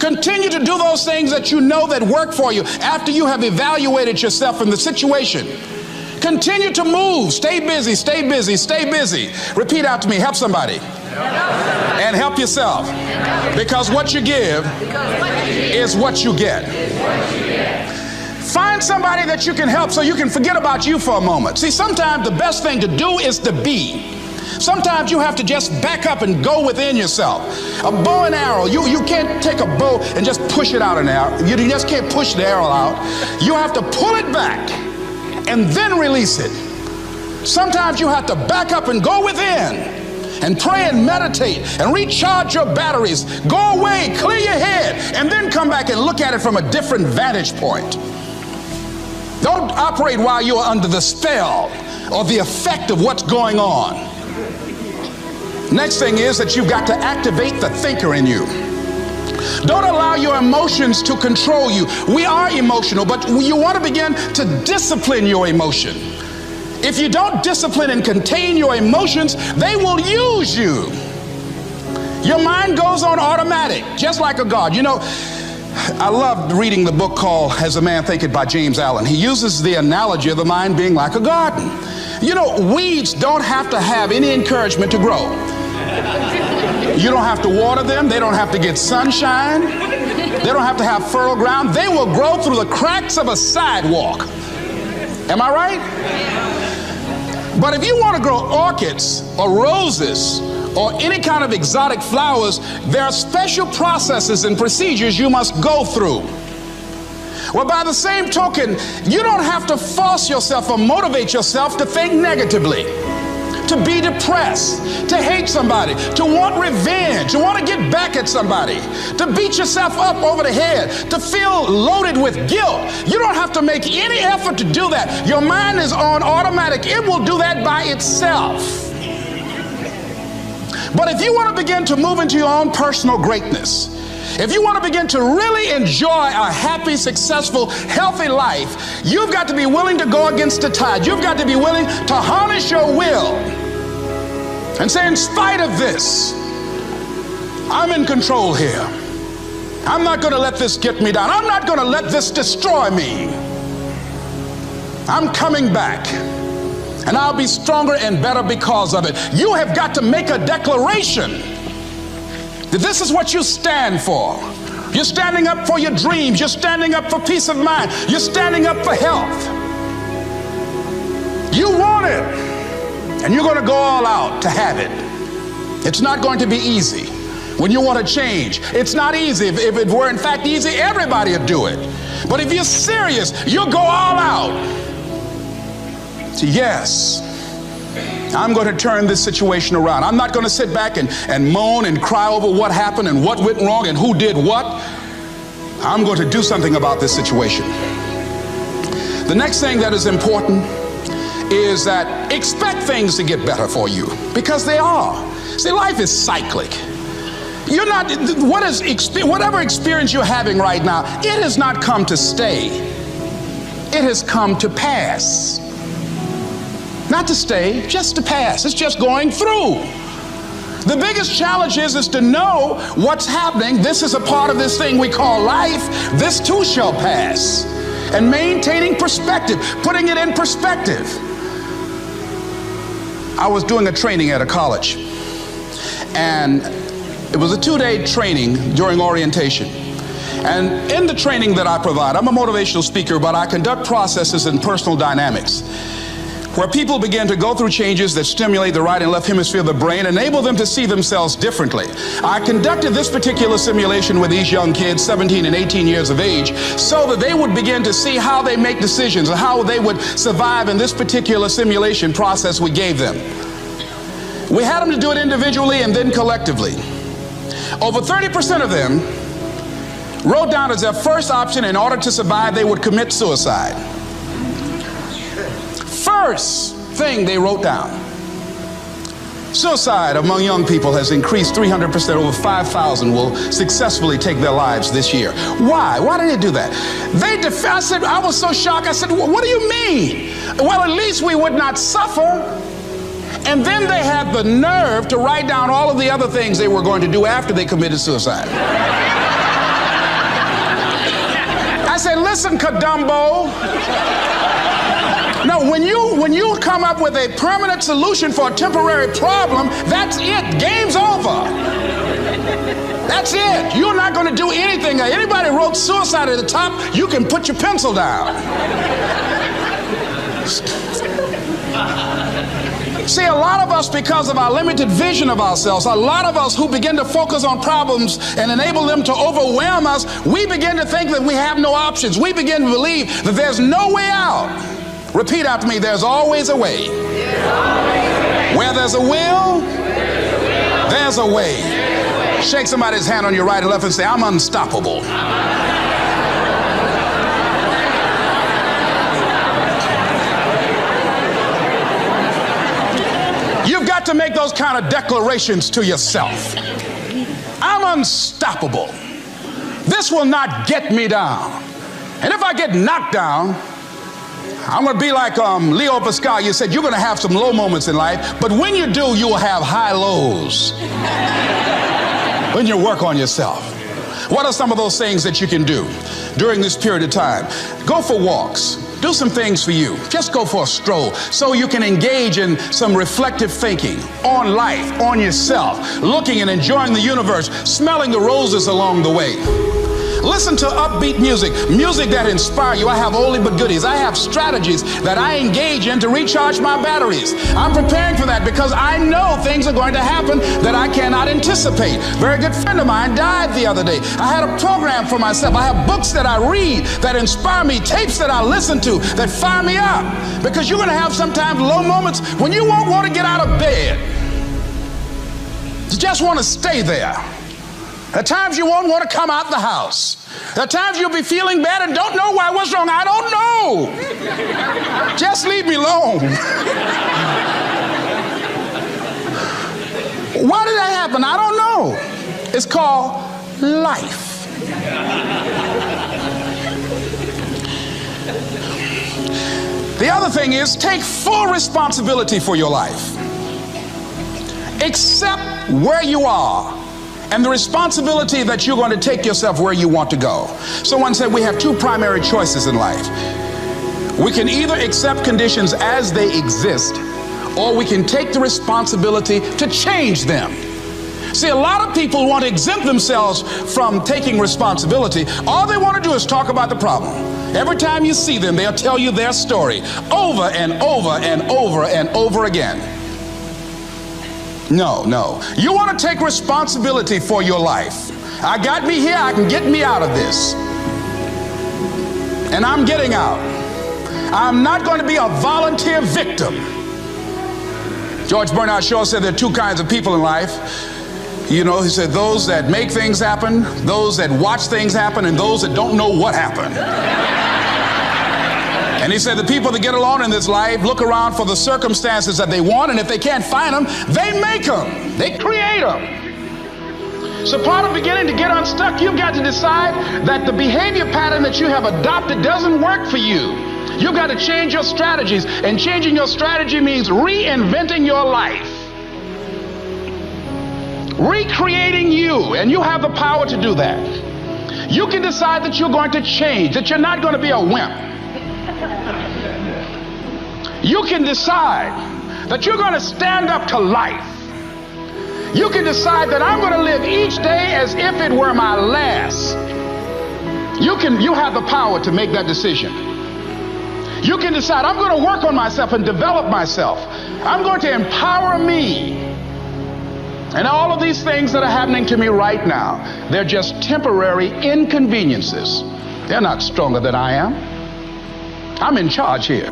Continue to do those things that you know that work for you after you have evaluated yourself in the situation. Continue to move. Stay busy, stay busy, stay busy. Repeat out to me. Help somebody. And help yourself. Because what you give is what you get. Find somebody that you can help so you can forget about you for a moment. See, sometimes the best thing to do is to be. Sometimes you have to just back up and go within yourself. A bow and arrow, you can't take a bow and just push it out an arrow. You just can't push the arrow out. You have to pull it back and then release it. Sometimes you have to back up and go within and pray and meditate and recharge your batteries. Go away, clear your head, and then come back and look at it from a different vantage point. Don't operate while you're under the spell or the effect of what's going on. Next thing is that you've got to activate the thinker in you. Don't allow your emotions to control you. We are emotional, but you want to begin to discipline your emotion. If you don't discipline and contain your emotions, they will use you. Your mind goes on automatic, just like a guard. You know, I loved reading the book called As a Man Thinketh by James Allen. He uses the analogy of the mind being like a garden. You know, weeds don't have to have any encouragement to grow. You don't have to water them. They don't have to get sunshine. They don't have to have fertile ground. They will grow through the cracks of a sidewalk. Am I right? But if you want to grow orchids or roses or any kind of exotic flowers, there are special processes and procedures you must go through. Well, by the same token, you don't have to force yourself or motivate yourself to think negatively, to be depressed, to hate somebody, to want revenge, to want to get back at somebody, to beat yourself up over the head, to feel loaded with guilt. You don't have to make any effort to do that. Your mind is on automatic. It will do that by itself. But if you want to begin to move into your own personal greatness, if you want to begin to really enjoy a happy, successful, healthy life, you've got to be willing to go against the tide. You've got to be willing to harness your will and say, in spite of this, I'm in control here. I'm not going to let this get me down. I'm not going to let this destroy me. I'm coming back. And I'll be stronger and better because of it. You have got to make a declaration that this is what you stand for. You're standing up for your dreams. You're standing up for peace of mind. You're standing up for health. You want it, and you're going to go all out to have it. It's not going to be easy. When you want to change, it's not easy. If it were in fact easy, everybody would do it. But if you're serious, you'll go all out. So yes, I'm going to turn this situation around. I'm not going to sit back and moan and cry over what happened and what went wrong and who did what. I'm going to do something about this situation. The next thing that is important is that expect things to get better for you, because they are. See, life is cyclic. You're not, whatever experience you're having right now, it has not come to stay. It has come to pass. Not to stay, just to pass. It's just going through. The biggest challenge is to know what's happening. This is a part of this thing we call life. This too shall pass. And maintaining perspective, putting it in perspective. I was doing a training at a college, and it was a 2-day training during orientation. And in the training that I provide, I'm a motivational speaker, but I conduct processes in personal dynamics, where people begin to go through changes that stimulate the right and left hemisphere of the brain, enable them to see themselves differently. I conducted this particular simulation with these young kids, 17 and 18 years of age, so that they would begin to see how they make decisions and how they would survive in this particular simulation process we gave them. We had them to do it individually and then collectively. Over 30% of them wrote down as their first option, in order to survive, they would commit suicide. First thing they wrote down. Suicide among young people has increased 300%. Over 5,000 will successfully take their lives this year. Why? Why did they do that? I said, I was so shocked. I said, what do you mean? Well, at least we would not suffer. And then they had the nerve to write down all of the other things they were going to do after they committed suicide. said, listen, Kadumbo. No, when you come up with a permanent solution for a temporary problem, that's it. Game's over. That's it. You're not going to do anything. Anybody wrote suicide at the top, you can put your pencil down. See, a lot of us, because of our limited vision of ourselves, a lot of us who begin to focus on problems and enable them to overwhelm us, we begin to think that we have no options. We begin to believe that there's no way out. Repeat after me, there's always a way. Where there's a will, there's a way. Shake somebody's hand on your right and left and say, I'm unstoppable. You've got to make those kind of declarations to yourself. I'm unstoppable. This will not get me down. And if I get knocked down, I'm going to be like Leo Pascal. You said you're going to have some low moments in life, but when you do, you will have high lows when you work on yourself. What are some of those things that you can do during this period of time? Go for walks. Do some things for you. Just go for a stroll so you can engage in some reflective thinking on life, on yourself, looking and enjoying the universe, smelling the roses along the way. Listen to upbeat music, music that inspires you. I have oldie but goodies. I have strategies that I engage in to recharge my batteries. I'm preparing for that because I know things are going to happen that I cannot anticipate. A very good friend of mine died the other day. I had a program for myself. I have books that I read that inspire me, tapes that I listen to that fire me up. Because you're going to have sometimes low moments when you won't want to get out of bed. You just want to stay there. At times you won't want to come out the house. At times you'll be feeling bad and don't know why. What's wrong? I don't know. Just leave me alone. Why did that happen? I don't know. It's called life. The other thing is take full responsibility for your life. Accept where you are and the responsibility that you're going to take yourself where you want to go. Someone said we have two primary choices in life. We can either accept conditions as they exist, or we can take the responsibility to change them. See, a lot of people want to exempt themselves from taking responsibility. All they want to do is talk about the problem. Every time you see them, they'll tell you their story over and over and over and over again. No. You want to take responsibility for your life. I got me here, I can get me out of this. And I'm getting out. I'm not going to be a volunteer victim. George Bernard Shaw said there are two kinds of people in life. You know, he said those that make things happen, those that watch things happen, and those that don't know what happened. And he said the people that get along in this life look around for the circumstances that they want, and if they can't find them, they make them. They create them. So part of beginning to get unstuck, you've got to decide that the behavior pattern that you have adopted doesn't work for you. You've got to change your strategies, and changing your strategy means reinventing your life. Recreating you, and you have the power to do that. You can decide that you're going to change, that you're not going to be a wimp. You can decide that you're going to stand up to life. You can decide that I'm going to live each day as if it were my last. You have the power to make that decision. You can decide I'm going to work on myself and develop myself. I'm going to empower me. And all of these things that are happening to me right now, they're just temporary inconveniences. They're not stronger than I am. I'm in charge here.